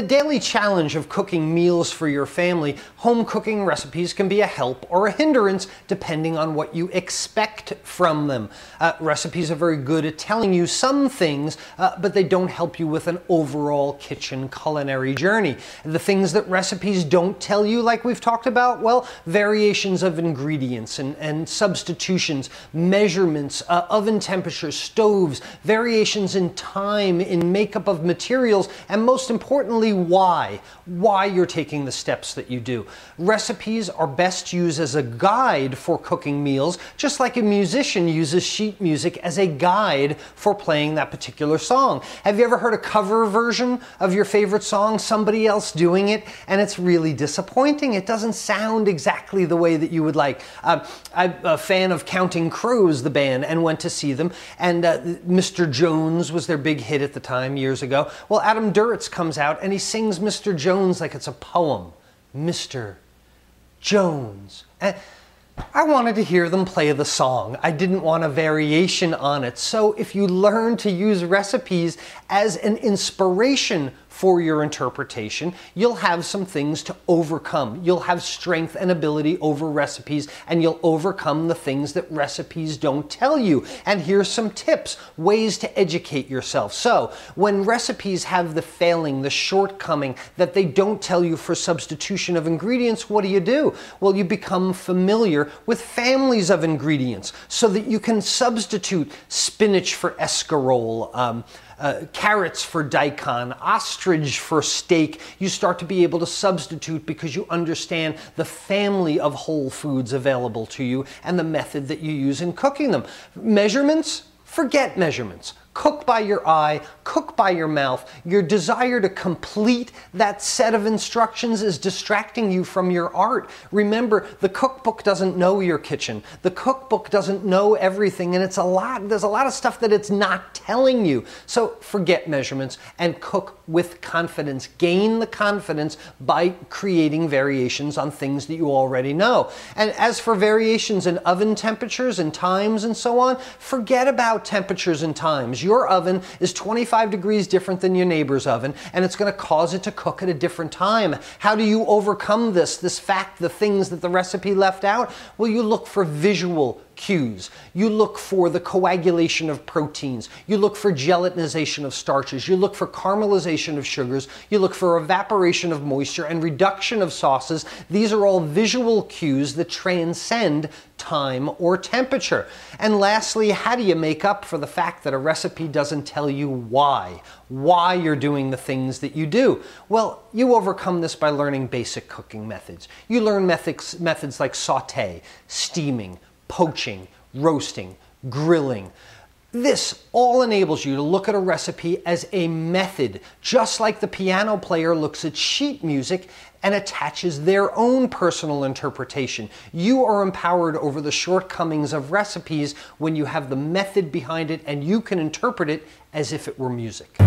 the daily challenge of cooking meals for your family, home cooking recipes can be a help or a hindrance depending on what you expect from them. Recipes are very good at telling you some things, but they don't help you with an overall kitchen culinary journey. The things that recipes don't tell you, like we've talked about, well, variations of ingredients and substitutions, measurements, oven temperatures, stoves, variations in time, in makeup of materials, and most importantly, why you're taking the steps that you do. Recipes are best used as a guide for cooking meals, just like a musician uses sheet music as a guide for playing that particular song. Have you ever heard a cover version of your favorite song, somebody else doing it, and it's really disappointing? It doesn't sound exactly the way that you would like. I'm a fan of Counting Crows, the band, and went to see them, and Mr. Jones was their big hit at the time, years ago. Well, Adam Duritz comes out and he sings Mr. Jones like it's a poem. Mr. Jones. And I wanted to hear them play the song. I didn't want a variation on it. So if you learn to use recipes as an inspiration for your interpretation, you'll have some things to overcome. You'll have strength and ability over recipes, and you'll overcome the things that recipes don't tell you. And here's some tips, ways to educate yourself. So when recipes have the failing, the shortcoming that they don't tell you for substitution of ingredients, what do? Well, you become familiar with families of ingredients so that you can substitute spinach for escarole, carrots for daikon, ostrich for steak. You start to be able to substitute because you understand the family of whole foods available to you and the method that you use in cooking them. Measurements? Forget measurements. Cook by your eye, cook by your mouth. Your desire to complete that set of instructions is distracting you from your art. Remember, the cookbook doesn't know your kitchen. The cookbook doesn't know everything, and there's a lot of stuff that it's not telling you. So forget measurements and cook with confidence. Gain the confidence by creating variations on things that you already know. And as for variations in oven temperatures and times and so on, forget about temperatures and times. Your oven is 25 degrees different than your neighbor's oven, and it's going to cause it to cook at a different time. How do you overcome this fact, the things that the recipe left out? Well, you look for visual cues. You look for the coagulation of proteins. You look for gelatinization of starches. You look for caramelization of sugars. You look for evaporation of moisture and reduction of sauces. These are all visual cues that transcend time or temperature. And lastly, how do you make up for the fact that a recipe doesn't tell you why you're doing the things that you do? Well, you overcome this by learning basic cooking methods. You learn methods like sauté, steaming, poaching, roasting, grilling. This all enables you to look at a recipe as a method, just like the piano player looks at sheet music and attaches their own personal interpretation. You are empowered over the shortcomings of recipes when you have the method behind it and you can interpret it as if it were music.